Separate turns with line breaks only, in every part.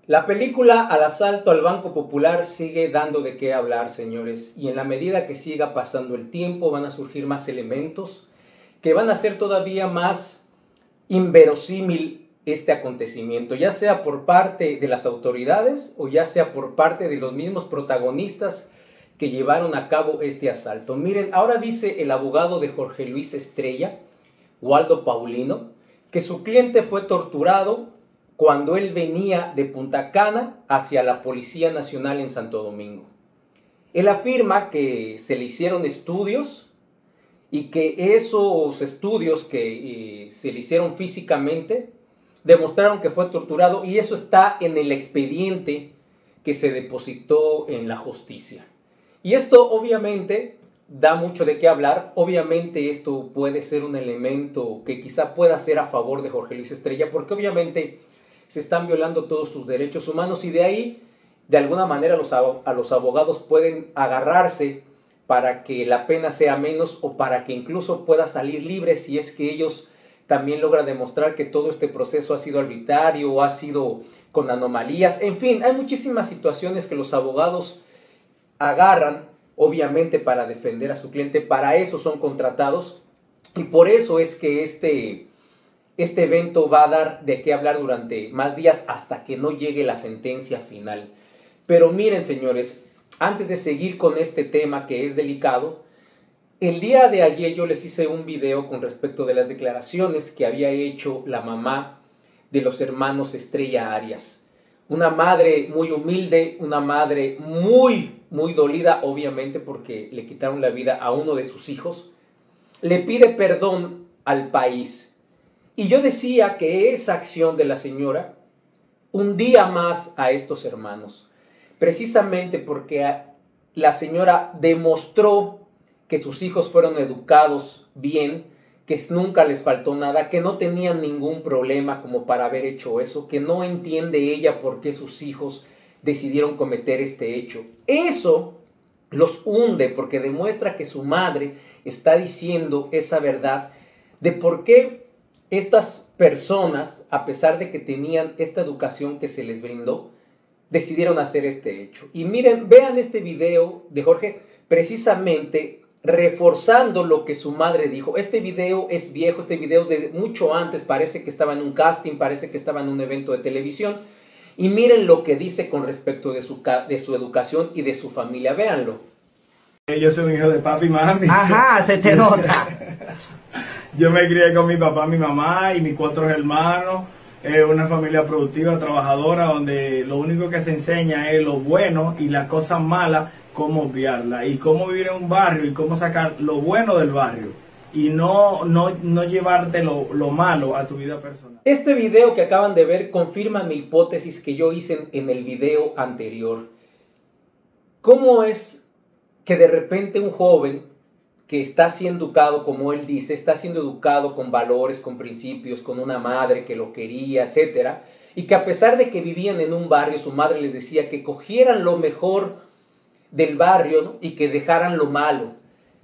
La película Al asalto al Banco Popular sigue dando de qué hablar, señores, y en la medida que siga pasando el tiempo van a surgir más elementos que van a hacer todavía más inverosímil este acontecimiento, ya sea por parte de las autoridades o ya sea por parte de los mismos protagonistas que llevaron a cabo este asalto. Miren, ahora dice el abogado de Jorge Luis Estrella, Waldo Paulino, que su cliente fue torturado cuando él venía de Punta Cana hacia la Policía Nacional en Santo Domingo. Él afirma que se le hicieron estudios y que esos estudios que se le hicieron físicamente demostraron que fue torturado, y eso está en el expediente que se depositó en la justicia. Y esto obviamente da mucho de qué hablar. Obviamente esto puede ser un elemento que quizá pueda ser a favor de Jorge Luis Estrella, porque obviamente se están violando todos sus derechos humanos, y de ahí, de alguna manera, a los abogados pueden agarrarse para que la pena sea menos o para que incluso pueda salir libre si es que ellos también logran demostrar que todo este proceso ha sido arbitrario o ha sido con anomalías. En fin, hay muchísimas situaciones que los abogados agarran, obviamente, para defender a su cliente. Para eso son contratados, y por eso es que este evento va a dar de qué hablar durante más días hasta que no llegue la sentencia final. Pero miren, señores, antes de seguir con este tema que es delicado, el día de ayer yo les hice un video con respecto de las declaraciones que había hecho la mamá de los hermanos Estrella Arias. Una madre muy humilde, una madre muy dolida, obviamente, porque le quitaron la vida a uno de sus hijos. Le pide perdón al país. Y yo decía que esa acción de la señora hundía más a estos hermanos, precisamente porque la señora demostró que sus hijos fueron educados bien, que nunca les faltó nada, que no tenían ningún problema como para haber hecho eso, que no entiende ella por qué sus hijos decidieron cometer este hecho. Eso los hunde porque demuestra que su madre está diciendo esa verdad de por qué estas personas, a pesar de que tenían esta educación que se les brindó, decidieron hacer este hecho. Y miren, vean este video de Jorge, precisamente reforzando lo que su madre dijo. Este video es viejo, este video es de mucho antes, parece que estaba en un casting, parece que estaba en un evento de televisión. Y miren lo que dice con respecto de su educación y de su familia, véanlo.
Yo soy un hijo de papi y mami.
Ajá, se te nota.
Yo me crié con mi papá, mi mamá y mis 4 hermanos. Una familia productiva, trabajadora, donde lo único que se enseña es lo bueno y las cosas malas, cómo obviarlas. Y cómo vivir en un barrio y cómo sacar lo bueno del barrio. Y no llevarte lo malo a tu vida personal.
Este video que acaban de ver confirma mi hipótesis que yo hice en el video anterior. ¿Cómo es que de repente un joven que está siendo educado, como él dice, está siendo educado con valores, con principios, con una madre que lo quería, etcétera, y que a pesar de que vivían en un barrio, su madre les decía que cogieran lo mejor del barrio, ¿no?, y que dejaran lo malo?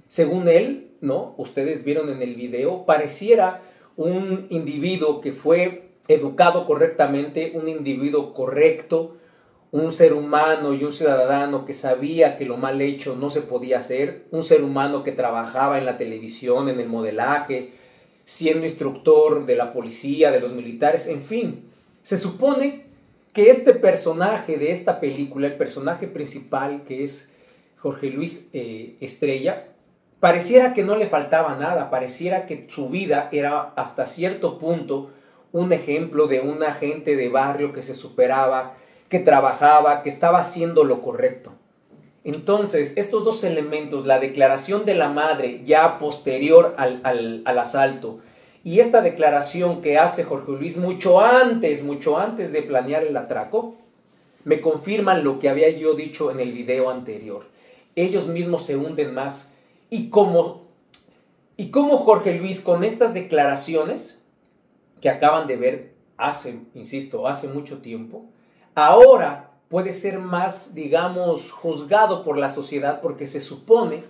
Según él, ¿no?, ustedes vieron en el video, pareciera un individuo que fue educado correctamente, un individuo correcto, un ser humano y un ciudadano que sabía que lo mal hecho no se podía hacer, un ser humano que trabajaba en la televisión, en el modelaje, siendo instructor de la policía, de los militares, en fin. Se supone que este personaje de esta película, el personaje principal, que es Jorge Luis Estrella, pareciera que no le faltaba nada, pareciera que su vida era hasta cierto punto un ejemplo de un agente de barrio que se superaba, que trabajaba, que estaba haciendo lo correcto. Entonces, estos dos elementos, la declaración de la madre ya posterior al asalto, y esta declaración que hace Jorge Luis mucho antes de planear el atraco, me confirman lo que había yo dicho en el video anterior. Ellos mismos se hunden más. Y como Jorge Luis, con estas declaraciones que acaban de ver hace mucho tiempo, ahora puede ser más, digamos, juzgado por la sociedad, porque se supone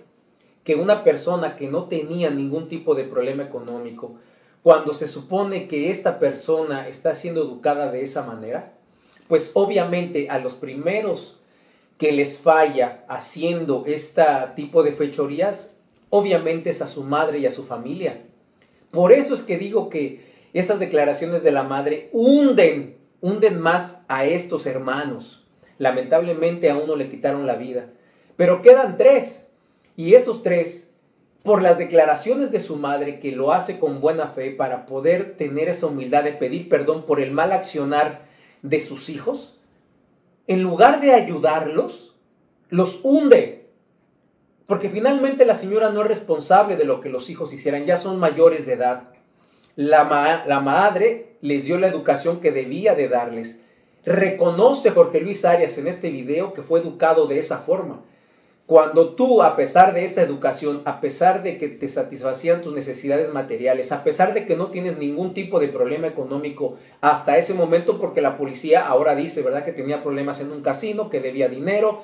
que una persona que no tenía ningún tipo de problema económico, cuando se supone que esta persona está siendo educada de esa manera, pues obviamente a los primeros que les falla haciendo este tipo de fechorías, obviamente es a su madre y a su familia. Por eso es que digo que esas declaraciones de la madre hunden más a estos hermanos. Lamentablemente a uno le quitaron la vida, pero quedan 3, y esos 3, por las declaraciones de su madre, que lo hace con buena fe para poder tener esa humildad de pedir perdón por el mal accionar de sus hijos, en lugar de ayudarlos, los hunde. Porque finalmente la señora no es responsable de lo que los hijos hicieran, ya son mayores de edad. La madre les dio la educación que debía de darles. Reconoce Jorge Luis Arias en este video que fue educado de esa forma. Cuando tú, a pesar de esa educación, a pesar de que te satisfacían tus necesidades materiales, a pesar de que no tienes ningún tipo de problema económico hasta ese momento, porque la policía ahora dice, ¿verdad?, que tenía problemas en un casino, que debía dinero,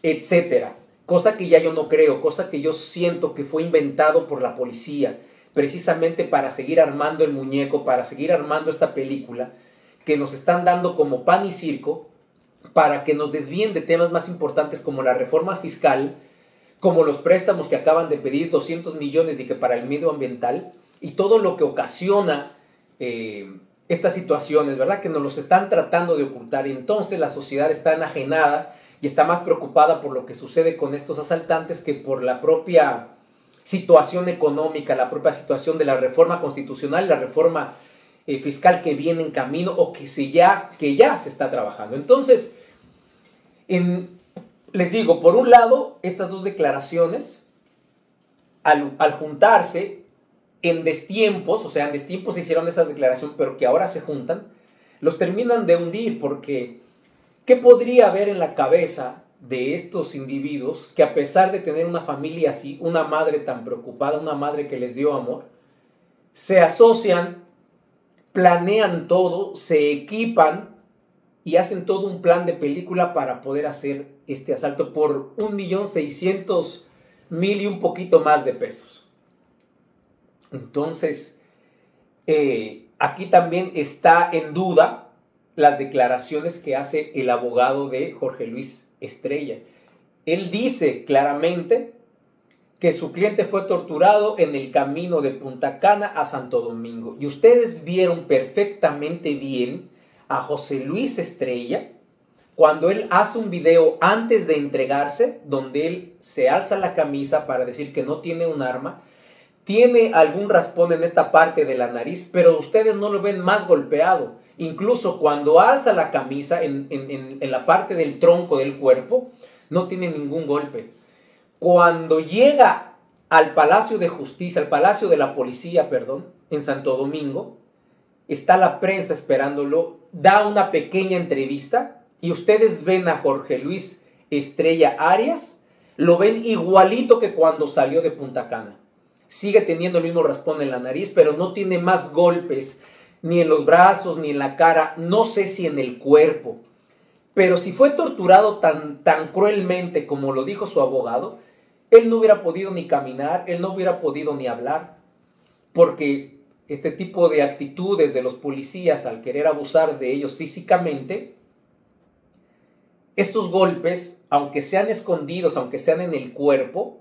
etcétera. Cosa que ya yo no creo, cosa que yo siento que fue inventado por la policía, precisamente para seguir armando el muñeco, para seguir armando esta película, que nos están dando como pan y circo, para que nos desvíen de temas más importantes como la reforma fiscal, como los préstamos que acaban de pedir 200 millones y que para el medio ambiental, y todo lo que ocasiona estas situaciones, ¿verdad?, que nos los están tratando de ocultar. Y entonces la sociedad está enajenada y está más preocupada por lo que sucede con estos asaltantes que por la propia situación económica, la propia situación de la reforma constitucional y la reforma fiscal que viene en camino o que ya se está trabajando. Entonces, les digo, por un lado, estas dos declaraciones, al juntarse en destiempos, o sea, en destiempos se hicieron estas declaraciones, pero que ahora se juntan, los terminan de hundir, porque ¿qué podría haber en la cabeza de estos individuos que, a pesar de tener una familia así, una madre tan preocupada, una madre que les dio amor, se asocian, planean todo, se equipan y hacen todo un plan de película para poder hacer este asalto por 1.600.000 y un poquito más de pesos? Entonces, aquí también está en duda las declaraciones que hace el abogado de Jorge Luis Estrella. Él dice claramente que su cliente fue torturado en el camino de Punta Cana a Santo Domingo. Y ustedes vieron perfectamente bien a José Luis Estrella cuando él hace un video antes de entregarse, donde él se alza la camisa para decir que no tiene un arma, tiene algún raspón en esta parte de la nariz, pero ustedes no lo ven más golpeado. Incluso cuando alza la camisa en la parte del tronco del cuerpo, no tiene ningún golpe. Cuando llega al Palacio de Justicia, al Palacio de la Policía, perdón, en Santo Domingo, está la prensa esperándolo, da una pequeña entrevista y ustedes ven a Jorge Luis Estrella Arias, lo ven igualito que cuando salió de Punta Cana. Sigue teniendo el mismo raspón en la nariz, pero no tiene más golpes, ni en los brazos, ni en la cara, no sé si en el cuerpo. Pero si fue torturado tan cruelmente como lo dijo su abogado, él no hubiera podido ni caminar, él no hubiera podido ni hablar, porque este tipo de actitudes de los policías al querer abusar de ellos físicamente, estos golpes, aunque sean escondidos, aunque sean en el cuerpo,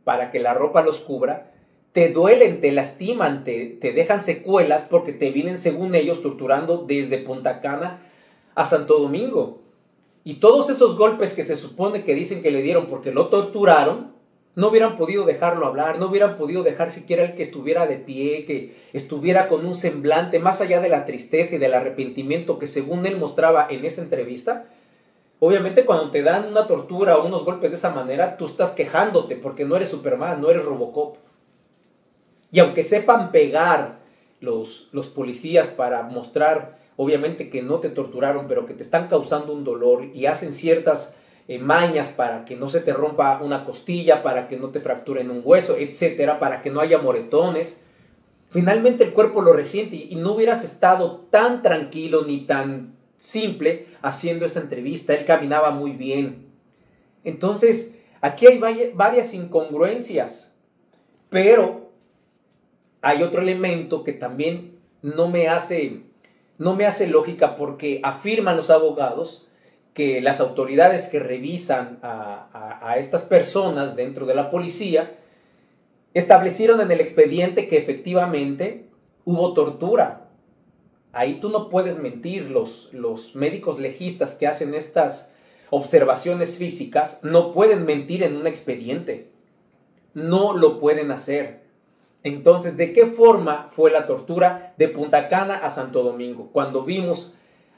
para que la ropa los cubra, te duelen, te lastiman, te dejan secuelas porque te vienen, según ellos, torturando desde Punta Cana a Santo Domingo. Y todos esos golpes que se supone que dicen que le dieron porque lo torturaron, no hubieran podido dejarlo hablar, no hubieran podido dejar siquiera el que estuviera de pie, que estuviera con un semblante, más allá de la tristeza y del arrepentimiento que según él mostraba en esa entrevista. Obviamente cuando te dan una tortura o unos golpes de esa manera, tú estás quejándote porque no eres Superman, no eres Robocop. Y aunque sepan pegar los policías para mostrar, obviamente, que no te torturaron, pero que te están causando un dolor y hacen ciertas mañas para que no se te rompa una costilla, para que no te fracturen un hueso, etcétera, para que no haya moretones, finalmente el cuerpo lo resiente y no hubieras estado tan tranquilo ni tan simple haciendo esta entrevista. Él caminaba muy bien. Entonces, aquí hay varias incongruencias, pero hay otro elemento que también no me hace no me hace lógica porque afirman los abogados que las autoridades que revisan a estas personas dentro de la policía establecieron en el expediente que efectivamente hubo tortura. Ahí tú no puedes mentir. Los médicos legistas que hacen estas observaciones físicas no pueden mentir en un expediente. No lo pueden hacer. Entonces, ¿de qué forma fue la tortura de Punta Cana a Santo Domingo? Cuando vimos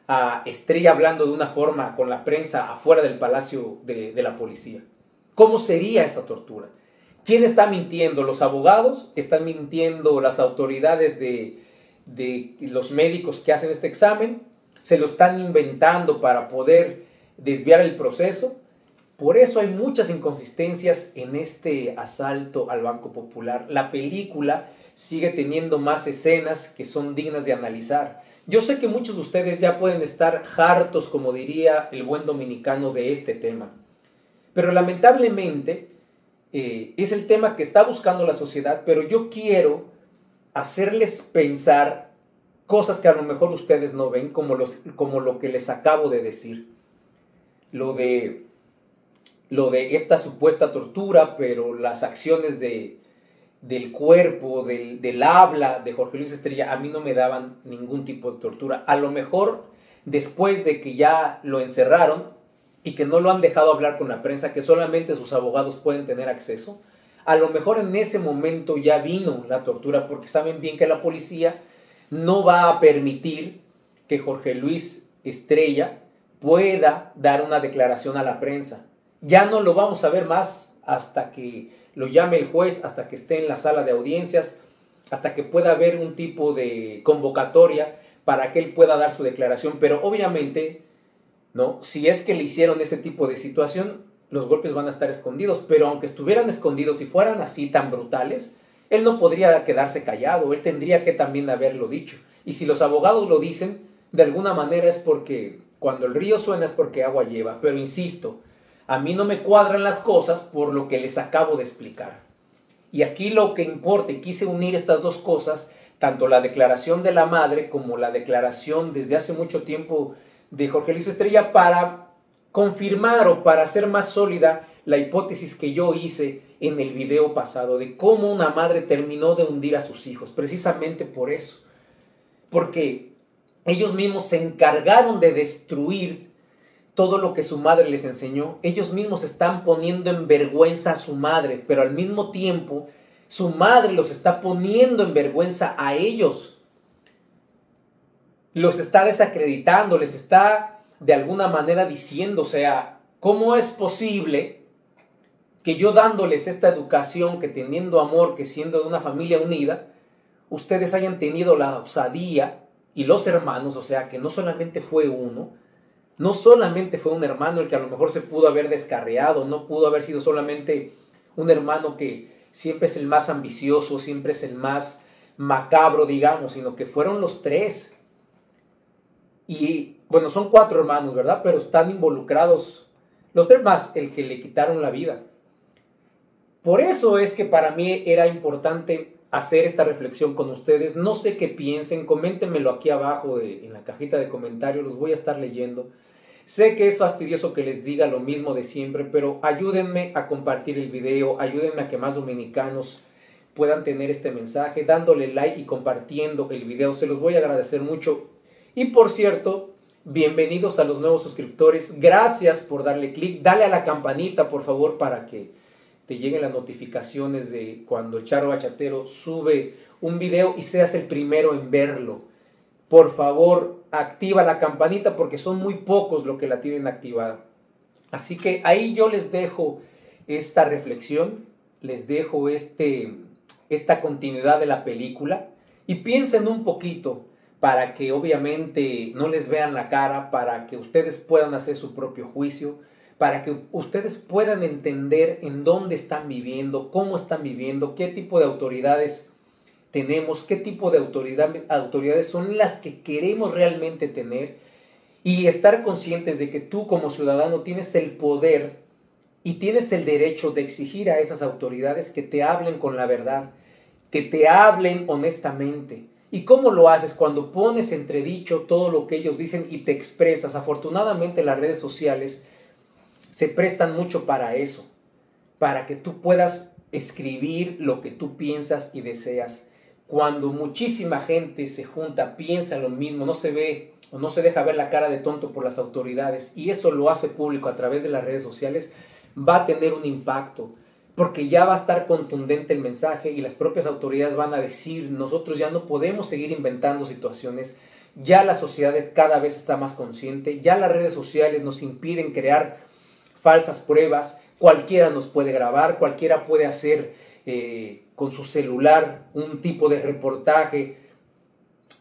a Estrella hablando de una forma con la prensa afuera del palacio de la policía. ¿Cómo sería esa tortura? ¿Quién está mintiendo? ¿Los abogados? ¿Están mintiendo las autoridades de los médicos que hacen este examen? ¿Se lo están inventando para poder desviar el proceso? Por eso hay muchas inconsistencias en este asalto al Banco Popular. La película sigue teniendo más escenas que son dignas de analizar. Yo sé que muchos de ustedes ya pueden estar hartos, como diría el buen dominicano, de este tema. Pero lamentablemente es el tema que está buscando la sociedad, pero yo quiero hacerles pensar cosas que a lo mejor ustedes no ven, como lo que les acabo de decir. Lo de esta supuesta tortura, pero las acciones del cuerpo, del habla de Jorge Luis Estrella, a mí no me daban ningún tipo de tortura. A lo mejor después de que ya lo encerraron y que no lo han dejado hablar con la prensa, que solamente sus abogados pueden tener acceso, a lo mejor en ese momento ya vino la tortura, porque saben bien que la policía no va a permitir que Jorge Luis Estrella pueda dar una declaración a la prensa. Ya no lo vamos a ver más hasta que lo llame el juez, hasta que esté en la sala de audiencias, hasta que pueda haber un tipo de convocatoria para que él pueda dar su declaración. Pero obviamente, ¿no? Si es que le hicieron ese tipo de situación, los golpes van a estar escondidos. Pero aunque estuvieran escondidos y fueran así tan brutales, él no podría quedarse callado, él tendría que también haberlo dicho. Y si los abogados lo dicen, de alguna manera es porque cuando el río suena es porque agua lleva. Pero insisto, a mí no me cuadran las cosas por lo que les acabo de explicar. Y aquí lo que importa, y quise unir estas dos cosas, tanto la declaración de la madre como la declaración desde hace mucho tiempo de Jorge Luis Estrella, para confirmar o para hacer más sólida la hipótesis que yo hice en el video pasado, de cómo una madre terminó de hundir a sus hijos, precisamente por eso. Porque ellos mismos se encargaron de destruir todo lo que su madre les enseñó. Ellos mismos están poniendo en vergüenza a su madre, pero al mismo tiempo su madre los está poniendo en vergüenza a ellos. Los está desacreditando, les está de alguna manera diciendo, o sea, ¿cómo es posible que yo dándoles esta educación, que teniendo amor, que siendo de una familia unida, ustedes hayan tenido la osadía y los hermanos, o sea, que no solamente fue uno, no solamente fue un hermano el que a lo mejor se pudo haber descarriado, no pudo haber sido solamente un hermano que siempre es el más ambicioso, siempre es el más macabro, digamos, sino que fueron los tres. Y bueno, son 4 hermanos, ¿verdad? Pero están involucrados los 3 más el que le quitaron la vida. Por eso es que para mí era importante hacer esta reflexión con ustedes. No sé qué piensen, coméntenmelo aquí abajo en la cajita de comentarios, los voy a estar leyendo. Sé que es fastidioso que les diga lo mismo de siempre, pero ayúdenme a compartir el video, ayúdenme a que más dominicanos puedan tener este mensaje, dándole like y compartiendo el video. Se los voy a agradecer mucho. Y por cierto, bienvenidos a los nuevos suscriptores. Gracias por darle clic. Dale a la campanita, por favor, para que te lleguen las notificaciones de cuando el Charro Bachatero sube un video y seas el primero en verlo. Por favor, activa la campanita porque son muy pocos los que la tienen activada. Así que ahí yo les dejo esta reflexión, les dejo esta continuidad de la película y piensen un poquito para que obviamente no les vean la cara, para que ustedes puedan hacer su propio juicio, para que ustedes puedan entender en dónde están viviendo, cómo están viviendo, qué tipo de autoridades tenemos, qué tipo de autoridades son las que queremos realmente tener, y estar conscientes de que tú como ciudadano tienes el poder y tienes el derecho de exigir a esas autoridades que te hablen con la verdad, que te hablen honestamente ¿Y cómo lo haces? Cuando pones entredicho todo lo que ellos dicen y te expresas. Afortunadamente las redes sociales se prestan mucho para eso, para que tú puedas escribir lo que tú piensas y deseas. Cuando muchísima gente se junta, piensa lo mismo, no se ve o no se deja ver la cara de tonto por las autoridades y eso lo hace público a través de las redes sociales, va a tener un impacto, porque ya va a estar contundente el mensaje y las propias autoridades van a decir, nosotros ya no podemos seguir inventando situaciones, ya la sociedad cada vez está más consciente, ya las redes sociales nos impiden crear falsas pruebas, cualquiera nos puede grabar, cualquiera puede hacer con su celular un tipo de reportaje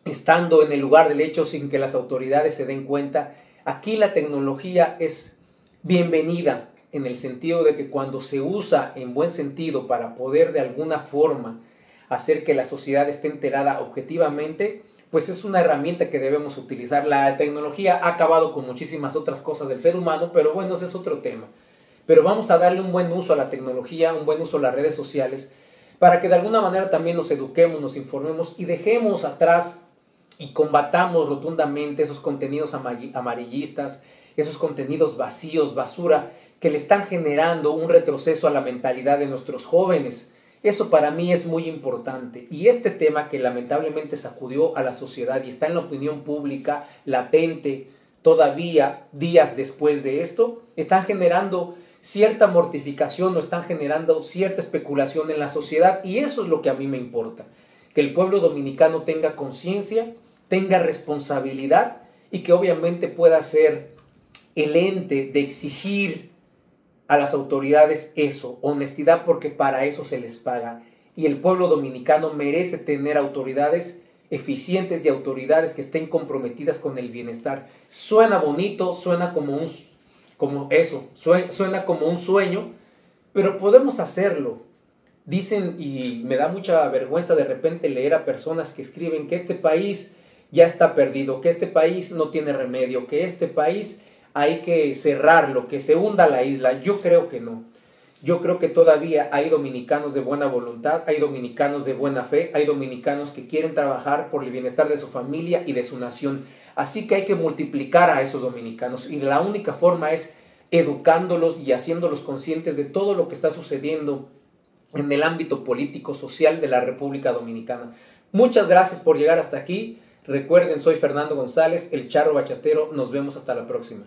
estando en el lugar del hecho sin que las autoridades se den cuenta. Aquí la tecnología es bienvenida en el sentido de que cuando se usa en buen sentido para poder de alguna forma hacer que la sociedad esté enterada objetivamente, pues es una herramienta que debemos utilizar. La tecnología ha acabado con muchísimas otras cosas del ser humano, pero bueno, ese es otro tema. Pero vamos a darle un buen uso a la tecnología, un buen uso a las redes sociales, para que de alguna manera también nos eduquemos, nos informemos y dejemos atrás y combatamos rotundamente esos contenidos amarillistas, esos contenidos vacíos, basura, que le están generando un retroceso a la mentalidad de nuestros jóvenes. Eso para mí es muy importante. Y este tema que lamentablemente sacudió a la sociedad y está en la opinión pública latente todavía días después de esto, están generando cierta mortificación o están generando cierta especulación en la sociedad y eso es lo que a mí me importa, que el pueblo dominicano tenga conciencia, tenga responsabilidad y que obviamente pueda ser el ente de exigir a las autoridades eso, honestidad, porque para eso se les paga y el pueblo dominicano merece tener autoridades eficientes y autoridades que estén comprometidas con el bienestar. Suena bonito, suena suena como un sueño, pero podemos hacerlo. Dicen, y me da mucha vergüenza de repente leer a personas que escriben que este país ya está perdido, que este país no tiene remedio, que este país hay que cerrarlo, que se hunda la isla. Yo creo que no. Yo creo que todavía hay dominicanos de buena voluntad, hay dominicanos de buena fe, hay dominicanos que quieren trabajar por el bienestar de su familia y de su nación. Así que hay que multiplicar a esos dominicanos y la única forma es educándolos y haciéndolos conscientes de todo lo que está sucediendo en el ámbito político, social de la República Dominicana. Muchas gracias por llegar hasta aquí. Recuerden, soy Fernando González, el Charro Bachatero. Nos vemos hasta la próxima.